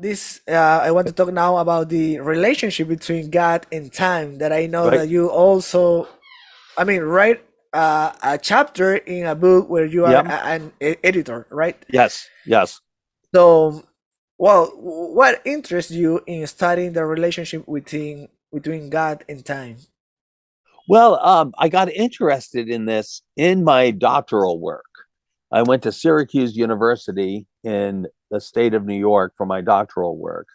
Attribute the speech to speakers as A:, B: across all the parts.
A: this I want to talk now about the relationship between God and time. That I know
B: Right?
A: that you also, I mean, write a chapter in a book where you are
B: Yep.
A: an editor, right?
B: Yes. Yes.
A: So, well, what interests you in studying the relationship between God and time?
B: Well, I got interested in this in my doctoral work. I went to Syracuse University in the state of New York for my doctoral work.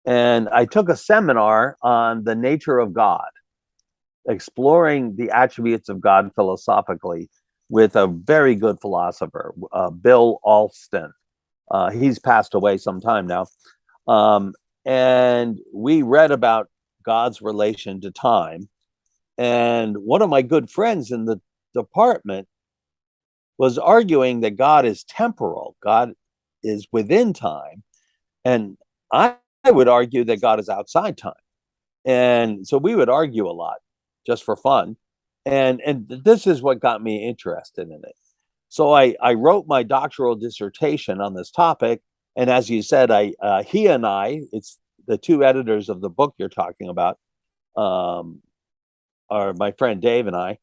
B: And I took a seminar on the nature of God, exploring the attributes of God philosophically with a very good philosopher, Bill Alston. He's passed away some time now. Um, and we read about God's relation to time. And one of my good friends in the department was arguing that God is temporal, God is within time. And I would argue that God is outside time. And so we would argue a lot just for fun. And this is what got me interested in it. So I wrote my doctoral dissertation on this topic. And as you said, he and I, it's the two editors of the book you're talking about, um, are my friend Dave and I,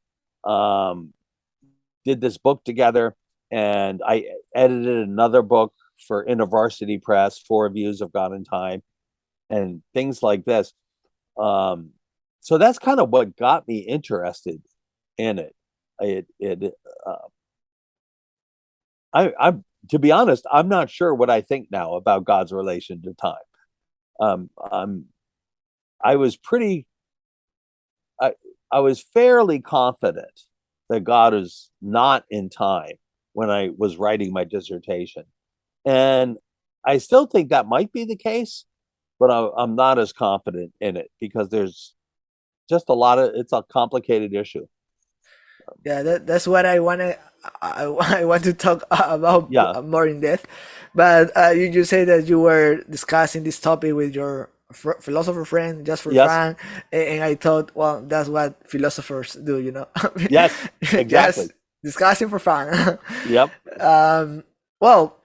B: did this book together. And I edited another book for InterVarsity Press, Four Views of God and Time, and things like this. Um, so that's kind of what got me interested in it. It uh, I to be honest, I'm not sure what I think now about God's relation to time. I'm I was pretty I I was fairly confident that God is not in time when I was writing my dissertation, and I still think that might be the case, but I'm not as confident in it because there's just a lot of it's a complicated issue.
A: Yeah, that's what I wanna I want to talk about
B: Yeah.
A: more in depth. But you just say that you were discussing this topic with your philosopher friend just for
B: Yes.
A: fun, and I thought, well, that's what philosophers do, you know,
B: Yes.
A: just
B: Exactly.
A: discussing for fun.
B: Yep.
A: um, well,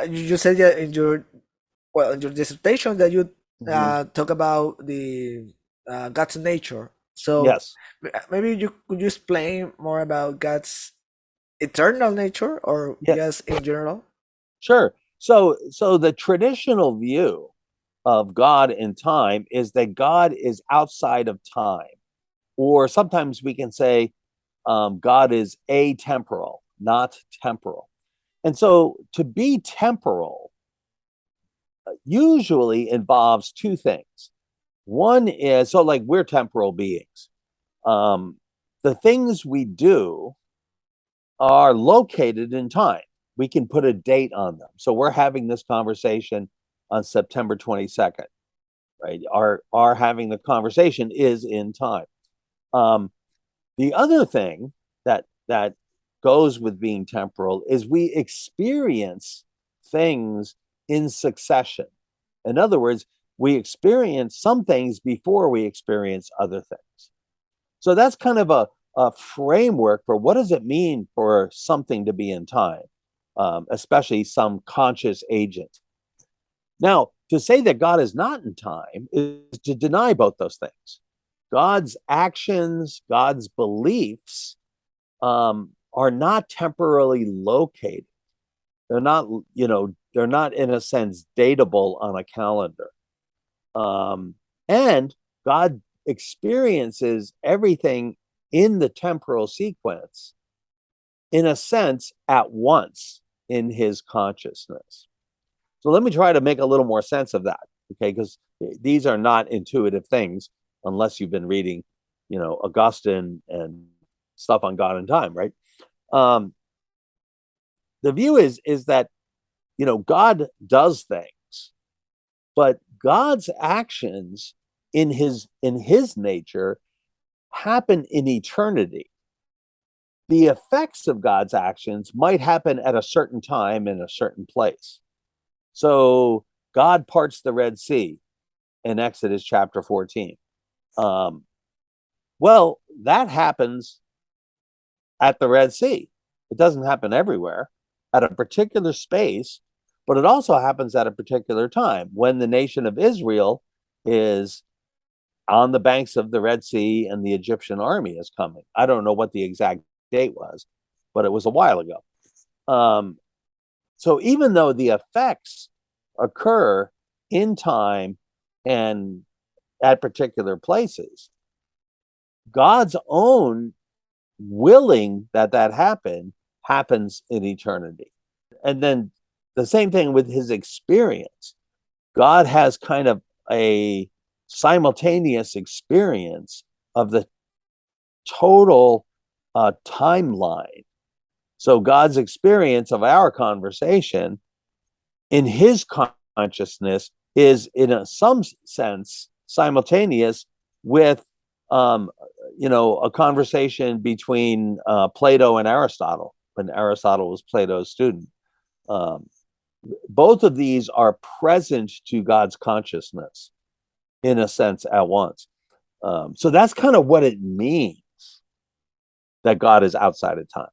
A: you just said that in your dissertation that you
B: Hmm.
A: talk about the God's nature. So
B: Yes.
A: maybe you could you explain more about God's eternal nature or
B: Yeah.
A: just in general?
B: Sure. So the traditional view of God in time is that God is outside of time, or sometimes we can say God is atemporal, not temporal. And so to be temporal usually involves two things. One is so like we're temporal beings. Um, the things we do are located in time. We can put a date on them. So we're having this conversation on September 22nd, right? Our having the conversation is in time. Um, the other thing that goes with being temporal is we experience things in succession. In other words, we experience some things before we experience other things. So that's kind of a framework for what does it mean for something to be in time, especially some conscious agent. Now, to say that God is not in time is to deny both those things. God's actions, God's beliefs are not temporarily located. They're not, they're not in a sense datable on a calendar. And God experiences everything in the temporal sequence, in a sense, at once in his consciousness. So let me try to make a little more sense of that, okay? Because these are not intuitive things unless you've been reading, Augustine and stuff on God and time, right? Um, the view is that God does things, but God's actions in his nature happen in eternity. The effects of God's actions might happen at a certain time in a certain place. So God parts the Red Sea in Exodus chapter 14. Um, well, that happens at the Red Sea. It doesn't happen everywhere at a particular space, but it also happens at a particular time when the nation of Israel is on the banks of the Red Sea and the Egyptian army is coming. I don't know what the exact date was, but it was a while ago. So even though the effects occur in time and at particular places, God's own willing that happens in eternity. And then the same thing with his experience. God has kind of a simultaneous experience of the total timeline. So God's experience of our conversation in his consciousness is in some sense simultaneous with a conversation between Plato and Aristotle, when Aristotle was Plato's student. Both of these are present to God's consciousness in a sense at once. So that's kind of what it means that God is outside of time.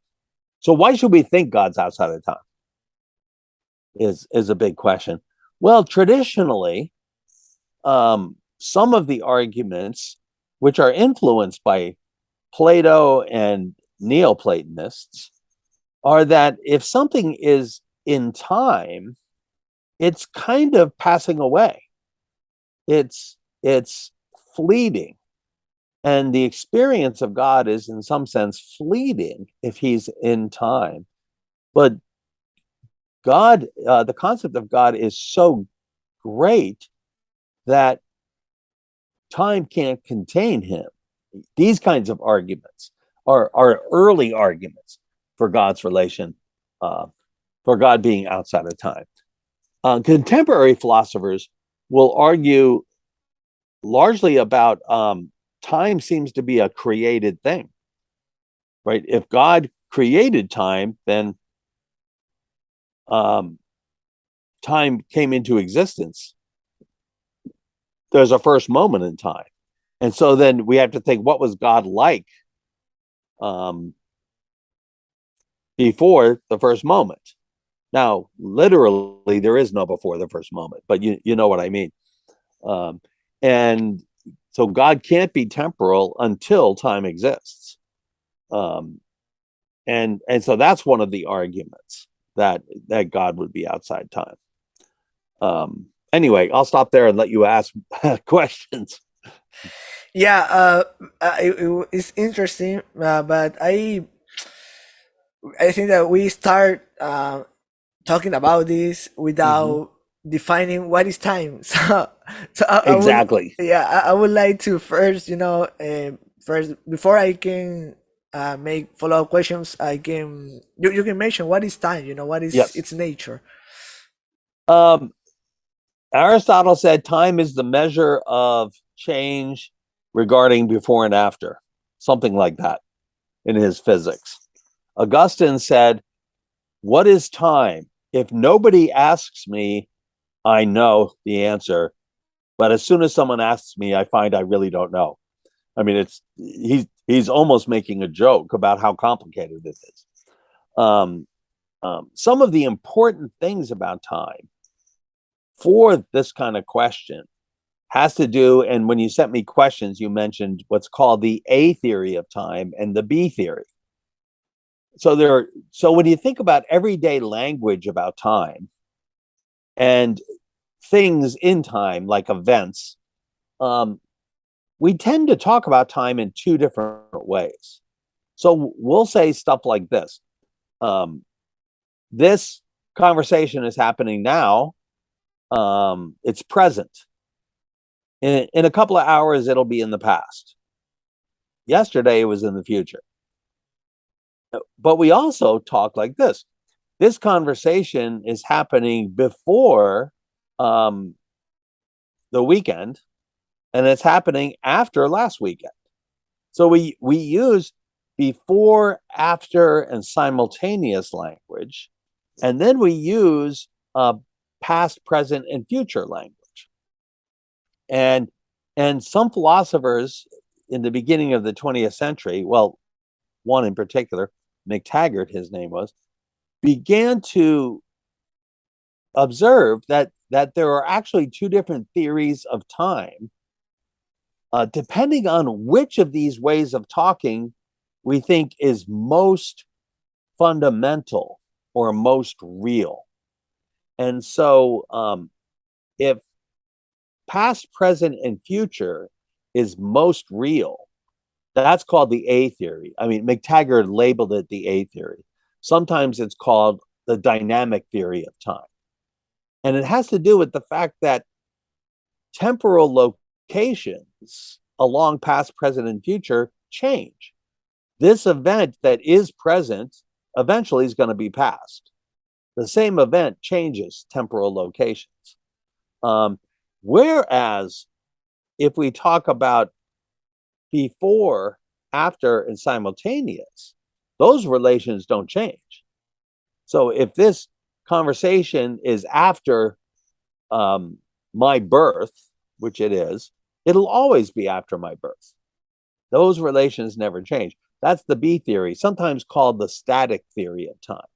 B: So why should we think God's outside of time is a big question. Well, traditionally, some of the arguments which are influenced by Plato and Neoplatonists are that if something is in time, it's kind of passing away. It's fleeting. And the experience of God is in some sense fleeting if he's in time. But God, the concept of God is so great that time can't contain him. These kinds of arguments are early arguments for God's relation, for God being outside of time. Contemporary philosophers will argue largely about time seems to be a created thing, right? If God created time, then time came into existence. There's a first moment in time. And so then we have to think, what was God like before the first moment? Now, literally, there is no before the first moment, but you know what I mean. And so God can't be temporal until time exists. And so that's one of the arguments that God would be outside time. Anyway, I'll stop there and let you ask questions.
A: Yeah, it's interesting, but I think that we start talking about this
B: Mm-hmm.
A: without defining what is time. So I would,
B: Exactly.
A: yeah, I would like to first, first before I can make follow up questions, you can mention what is time. What is
B: Yes.
A: its nature.
B: Um, Aristotle said time is the measure of change regarding before and after, something like that in his physics. Augustine said, "What is time? If nobody asks me, I know the answer. But as soon as someone asks me, I find I really don't know." I mean, he's almost making a joke about how complicated it is. Um, some of the important things about time for this kind of question has to do, and when you sent me questions, you mentioned what's called the A theory of time and the B theory. So when you think about everyday language about time and things in time, like events, um, we tend to talk about time in two different ways. So we'll say stuff like this. This conversation is happening now. It's present. In a couple of hours, it'll be in the past. Yesterday, it was in the future. But we also talk like this. This conversation is happening before um, the weekend, and it's happening after last weekend. So we use before, after, and simultaneous language, and then we use past, present, and future language. And some philosophers in the beginning of the 20th century, well, one in particular, McTaggart, his name was, began to observed that there are actually two different theories of time, depending on which of these ways of talking we think is most fundamental or most real. And so if past, present, and future is most real, that's called the A theory. I mean, McTaggart labeled it the A theory. Sometimes it's called the dynamic theory of time. And it has to do with the fact that temporal locations along past, present, and future change. This event that is present eventually is going to be past. The same event changes temporal locations. Whereas if we talk about before, after, and simultaneous, those relations don't change. So if this conversation is after my birth, which it is, it'll always be after my birth. Those relations never change. That's the B theory, sometimes called the static theory of time,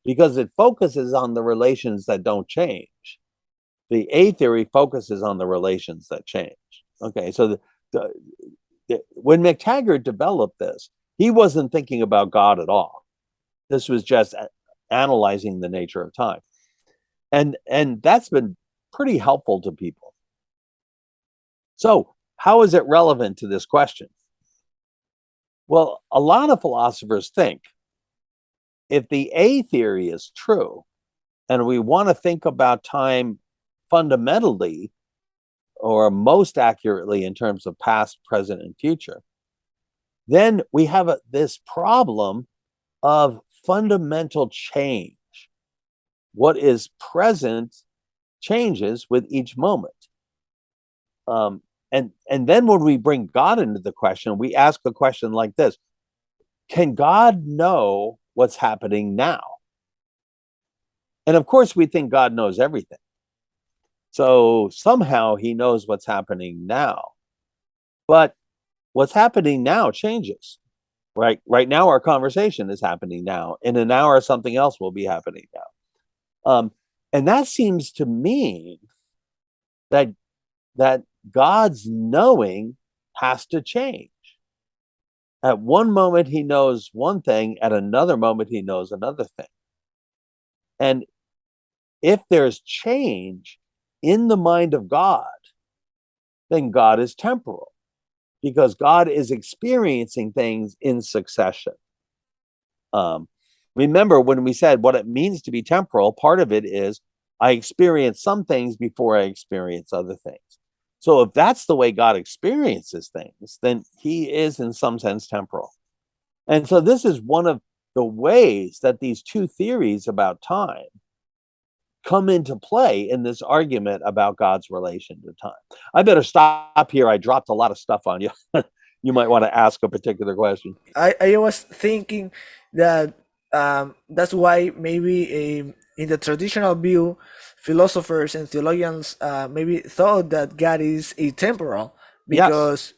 B: because it focuses on the relations that don't change. The A theory focuses on the relations that change. Okay, so when McTaggart developed this, he wasn't thinking about God at all. This was just analyzing the nature of time. And that's been pretty helpful to people. So how is it relevant to this question? Well, a lot of philosophers think if the A theory is true, and we want to think about time fundamentally or most accurately in terms of past, present, and future, then we have this problem of fundamental change. What is present changes with each moment. And then when we bring God into the question, we ask a question like this: can God know what's happening now? And of course, we think God knows everything. So somehow he knows what's happening now. But what's happening now changes. Right now, our conversation is happening now. In an hour, something else will be happening now. And that seems to mean that God's knowing has to change. At one moment, he knows one thing. At another moment, he knows another thing. And if there's change in the mind of God, then God is temporal, because God is experiencing things in succession. Remember when we said what it means to be temporal, part of it is I experience some things before I experience other things. So if that's the way God experiences things, then he is in some sense temporal. And so this is one of the ways that these two theories about time come into play in this argument about God's relation to time. I better stop here. I dropped a lot of stuff on you. You might want to ask a particular question.
A: I was thinking that that's why maybe in the traditional view, philosophers and theologians maybe thought that God is atemporal,
B: Yes.
A: because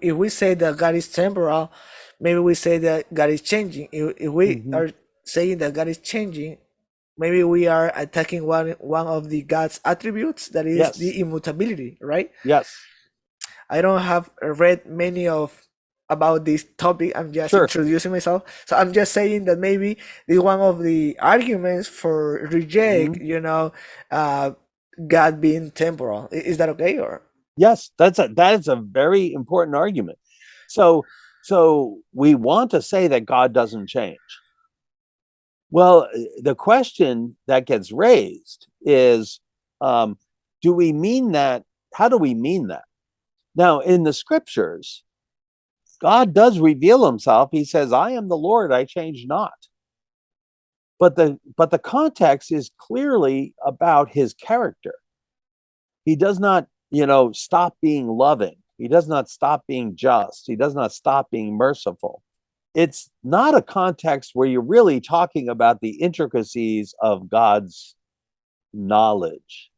A: if we say that God is temporal, maybe we say that God is changing. If we
B: Mhm.
A: are saying that God is changing, maybe we are attacking one of the God's attributes, that is
B: Yes.
A: the immutability, right?
B: Yes.
A: I don't have read many of about this topic. I'm just
B: Sure.
A: introducing myself. So I'm just saying that maybe this is one of the arguments for reject,
B: Mhm.
A: uh, God being temporal. Is that okay, or?
B: Yes, that is a very important argument. So we want to say that God doesn't change. Well, the question that gets raised is, do we mean that? How do we mean that? Now, in the scriptures, God does reveal himself. He says, I am the Lord, I change not. But the context is clearly about his character. He does not, stop being loving. He does not stop being just. He does not stop being merciful. It's not a context where you're really talking about the intricacies of God's knowledge.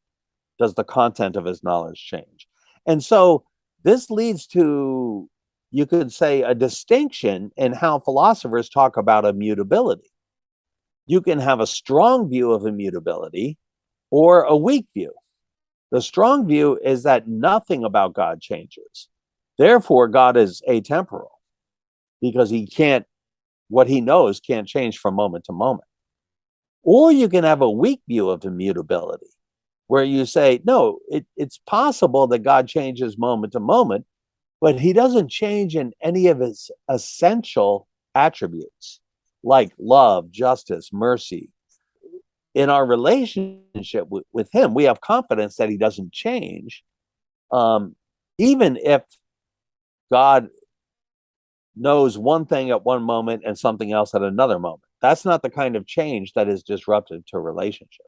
B: Does the content of his knowledge change? And so this leads to, you could say, a distinction in how philosophers talk about immutability. You can have a strong view of immutability, or a weak view. The strong view is that nothing about God changes. Therefore, God is atemporal because what he knows can't change from moment to moment. Or you can have a weak view of immutability, where you say, no, it's possible that God changes moment to moment, but he doesn't change in any of his essential attributes, like love, justice, mercy. In our relationship with him, we have confidence that he doesn't change, even if God knows one thing at one moment and something else at another moment. That's not the kind of change that is disruptive to a relationship.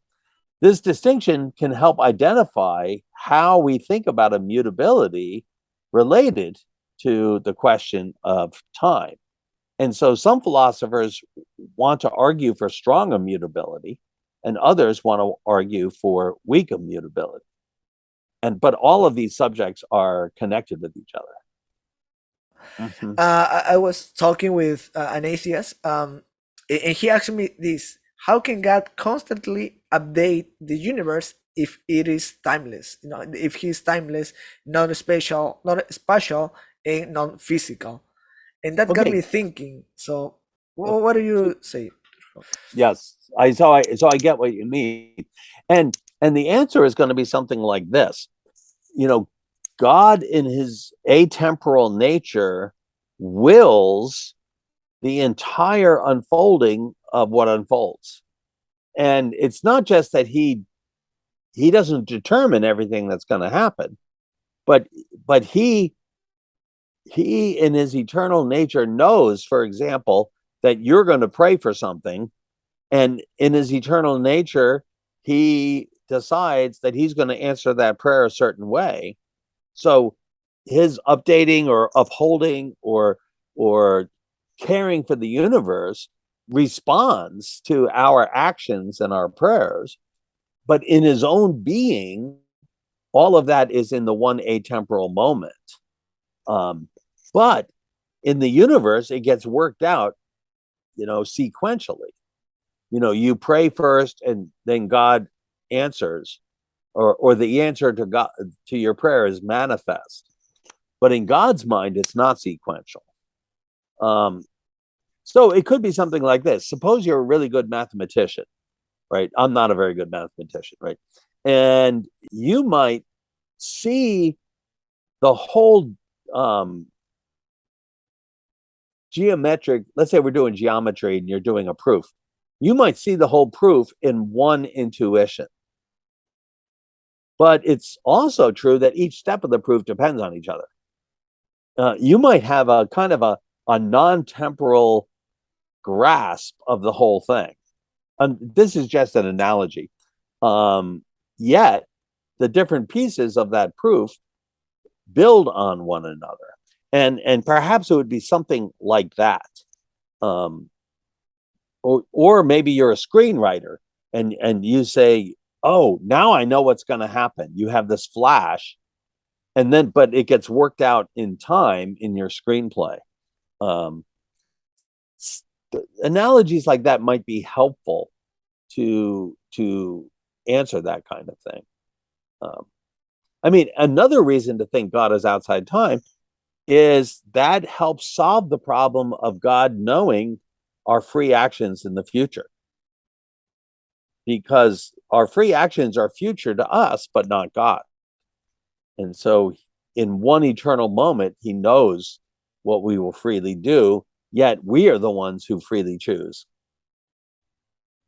B: This distinction can help identify how we think about immutability related to the question of time. And so some philosophers want to argue for strong immutability, and others want to argue for weak immutability. But all of these subjects are connected with each other. Mm-hmm.
A: I was talking with an atheist, and he asked me this: how can God constantly update the universe if it is timeless? You know, if He's timeless, not spatial, not spatial, and not physical. And that got
B: Okay.
A: me thinking. So, what do you say?
B: Yes, I get what you mean, and the answer is going to be something like this. You know, God in his atemporal nature wills the entire unfolding of what unfolds. And it's not just that he doesn't determine everything that's going to happen, but but he in his eternal nature knows, for example, that you're going to pray for something, and in his eternal nature he decides that he's going to answer that prayer a certain way. So his updating or upholding or caring for the universe responds to our actions and our prayers, but in his own being, all of that is in the one atemporal moment. But in the universe, it gets worked out, sequentially. You pray first, and then God answers, or the answer to God to your prayer is manifest. But in God's mind, it's not sequential. So it could be something like this. Suppose you're a really good mathematician, right? I'm not a very good mathematician, right? And you might see the whole geometric, let's say we're doing geometry and you're doing a proof. You might see the whole proof in one intuition. But it's also true that each step of the proof depends on each other. You might have a kind of a non-temporal grasp of the whole thing. This is just an analogy. Yet, the different pieces of that proof build on one another. And perhaps it would be something like that. Or maybe you're a screenwriter and you say, oh, now I know what's going to happen. You have this flash, but it gets worked out in time in your screenplay. Analogies like that might be helpful to answer that kind of thing. I mean, another reason to think God is outside time is that helps solve the problem of God knowing our free actions in the future. Because our free actions are future to us, but not God. And so in one eternal moment, he knows what we will freely do, yet we are the ones who freely choose.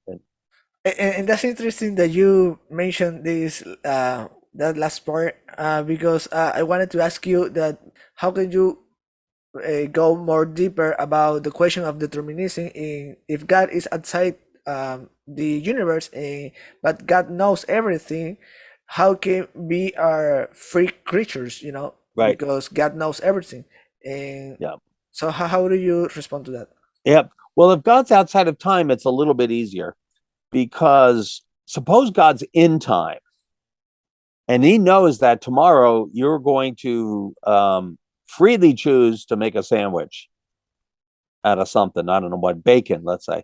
A: And that's interesting that you mentioned this that last part because I wanted to ask you that how can you go more deeper about the question of determinism in if God is outside the universe, but God knows everything. How can we are free creatures?
B: Right.
A: Because God knows everything. And
B: Yeah.
A: so how do you respond to that?
B: Yep. Well, if God's outside of time, it's a little bit easier because suppose God's in time and he knows that tomorrow you're going to freely choose to make a sandwich out of something. I don't know what, bacon, let's say.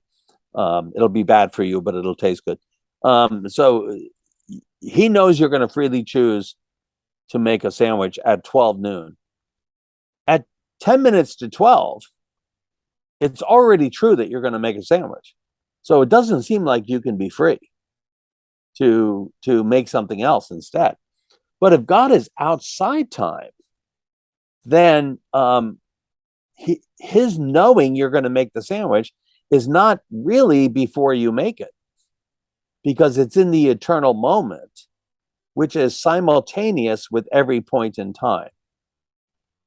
B: It'll be bad for you, but it'll taste good. So he knows you're going to freely choose to make a sandwich at 12 noon. At 10 minutes to 12, it's already true that you're going to make a sandwich. So it doesn't seem like you can be free to make something else instead. But if God is outside time, then his knowing you're going to make the sandwich is not really before you make it, because it's in the eternal moment, which is simultaneous with every point in time.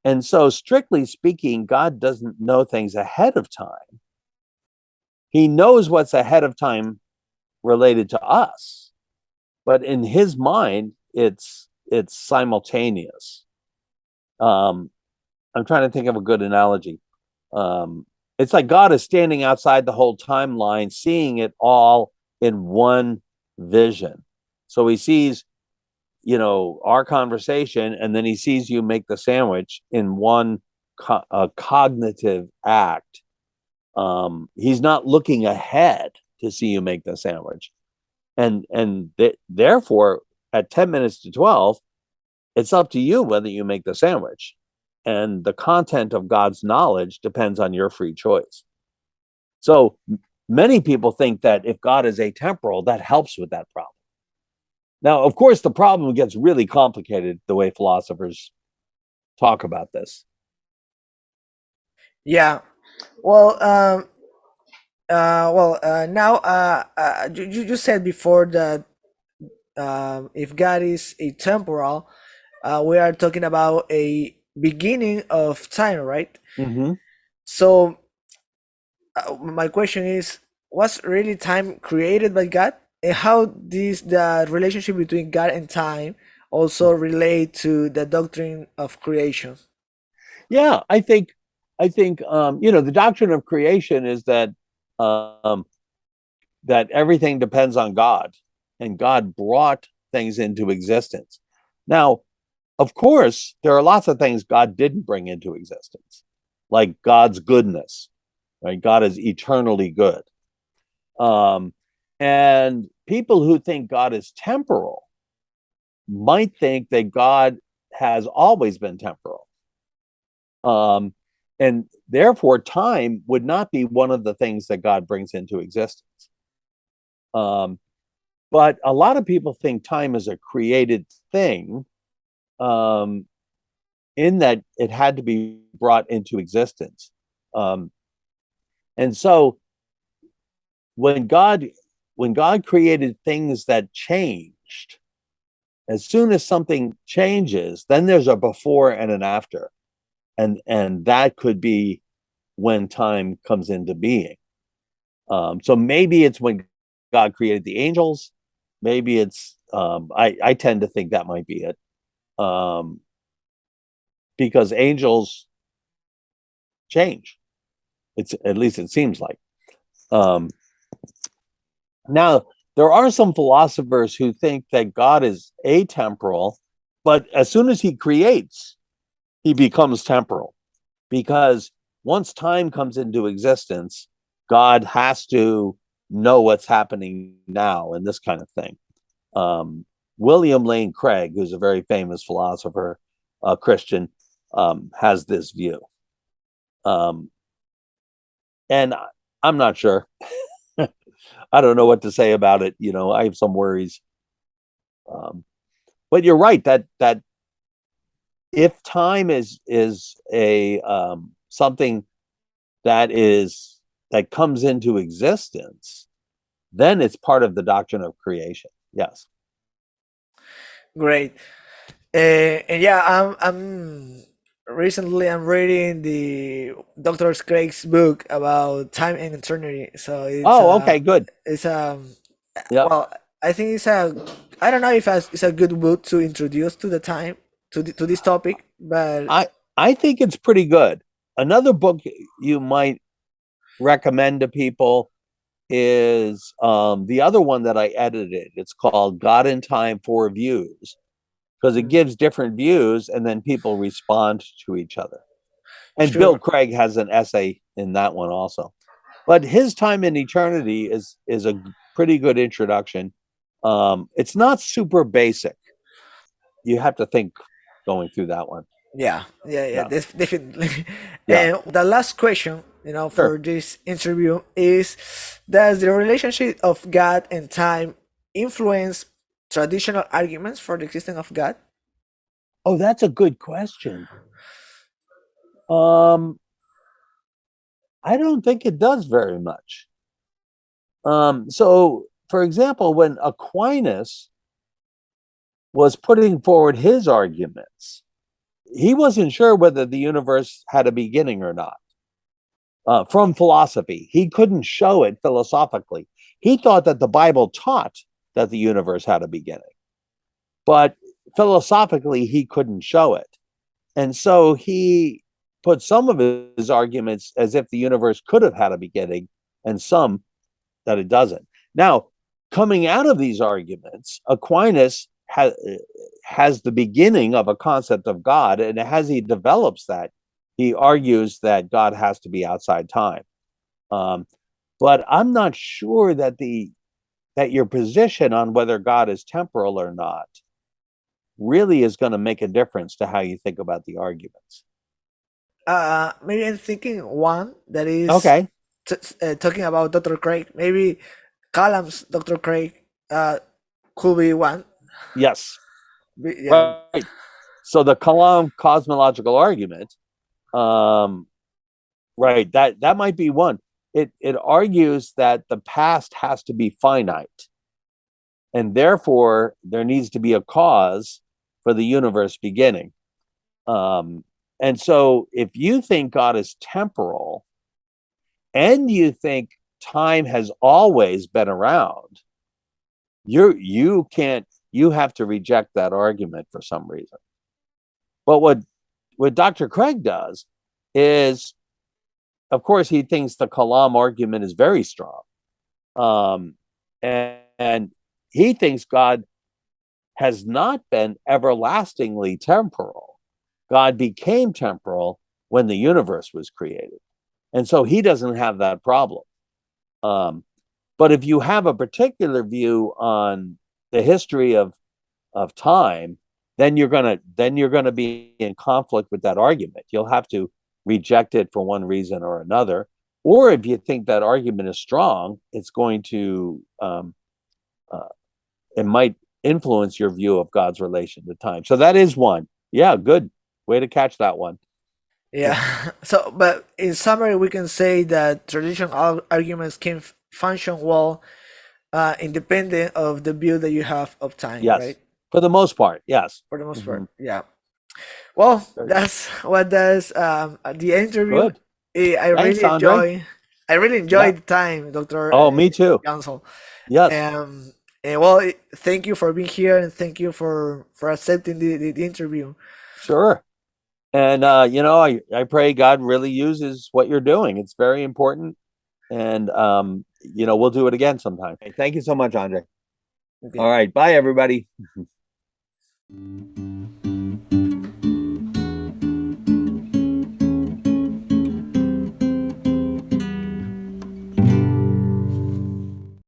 B: And so, strictly speaking, God doesn't know things ahead of time. He knows what's ahead of time related to us, but in his mind, it's simultaneous. I'm trying to think of a good analogy. It's like God is standing outside the whole timeline, seeing it all in one vision. So he sees, our conversation, and then he sees you make the sandwich in one cognitive act. He's not looking ahead to see you make the sandwich. And therefore, at 10 minutes to 12, it's up to you whether you make the sandwich. And the content of God's knowledge depends on your free choice. So many people think that if God is atemporal, that helps with that problem. Now, of course, the problem gets really complicated the way philosophers talk about this.
A: Yeah. Well, now you said before that if God is atemporal, we are talking about a beginning of time, right?
B: Mm-hmm.
A: So my question is, was really time created by God? And how does the relationship between God and time also relate to the doctrine of creation?
B: Yeah, I think the doctrine of creation is um, that everything depends on God, and God brought things into existence. Now, of course, there are lots of things God didn't bring into existence, like God's goodness. Right? God is eternally good. Um, and people who think God is temporal might think that God has always been temporal. Um, and therefore, time would not be one of the things that God brings into existence. Um, but a lot of people think time is a created thing, um, in that it had to be brought into existence. Um, and so when God when God created things that changed, as soon as something changes, then there's a before and an after. And that could be when time comes into being. So maybe it's when God created the angels. Maybe it's I tend to think that might be it. Um, because angels change. It's at least it seems like. Um, Now, there are some philosophers who think that God is atemporal, but as soon as he creates, he becomes temporal, because once time comes into existence, God has to know what's happening now and this kind of thing. William Lane Craig, who's a very famous philosopher, Christian, has this view. Um, and I'm not sure. I don't know what to say about it. I have some worries. Um, but you're right that if time is a something that comes into existence, then it's part of the doctrine of creation. Yes.
A: Great. And yeah, I'm recently I'm reading the Dr. Craig's book about time and eternity. So
B: Oh, okay, good.
A: it's
B: Yeah,
A: well, I think it's a I don't know if it's a good book to introduce to the time to this topic, but
B: I I think it's pretty good. Another book you might recommend to people is the other one that I edited. It's called God in Time: Four Views, because it gives different views and then people respond to each other. And Bill
A: sure.
B: Craig has an essay in that one also. But his time in eternity is a pretty good introduction. It's not super basic. You have to think going through that one.
A: Yeah, yeah, yeah,
B: Yeah,
A: definitely.
B: yeah,
A: And the last question, for
B: sure.
A: this interview is: does the relationship of God and time influence traditional arguments for the existence of God?
B: Oh, that's a good question. Um, I don't think it does very much. So, for example, when Aquinas was putting forward his arguments, he wasn't sure whether the universe had a beginning or not. From philosophy, he couldn't show it philosophically. He thought that the Bible taught that the universe had a beginning, but philosophically, he couldn't show it. And so he put some of his arguments as if the universe could have had a beginning, and some that it doesn't. Now, coming out of these arguments, Aquinas has the beginning of a concept of God, and as he develops that, he argues that God has to be outside time. Um, but I'm not sure that your position on whether God is temporal or not really is going to make a difference to how you think about the arguments.
A: Maybe I'm thinking one that is
B: Okay.
A: talking about Dr. Craig. Maybe Callum's Dr. Craig could be one.
B: Yes.
A: Yeah,
B: Right. So the Kalam cosmological argument, um, right? That might be one. It argues that the past has to be finite, and therefore there needs to be a cause for the universe beginning. Um, and so, if you think God is temporal and you think time has always been around, you have to reject that argument for some reason. But what Dr. Craig does is, of course, he thinks the Kalam argument is very strong, and he thinks God has not been everlastingly temporal. God became temporal when the universe was created, and so he doesn't have that problem. Um, but if you have a particular view on the history of time, then you're gonna be in conflict with that argument. You'll have to reject it for one reason or another. Or if you think that argument is strong, it's going to uh, it might influence your view of God's relation to time. So that is one. Yeah, good way to catch that one.
A: yeah. So, but in summary, we can say that traditional arguments can function well, independent of the view that you have of time,
B: Yes,
A: right?
B: for the most part, yes.
A: For the most
B: Mm-hmm.
A: part, yeah. Well,
B: Very
A: that's what does the interview.
B: good.
A: I
B: Thanks,
A: really
B: Andre.
A: enjoy. I really
B: Yeah.
A: enjoyed the time, Doctor
B: Oh, me too.
A: Ganssle.
B: Yes,
A: Um, and well, thank you for being here, and thank you for accepting the interview.
B: sure. And I pray God really uses what you're doing. It's very important. And we'll do it again sometime. Thank you so much, Andre.
A: Okay.
B: All right. Bye, everybody.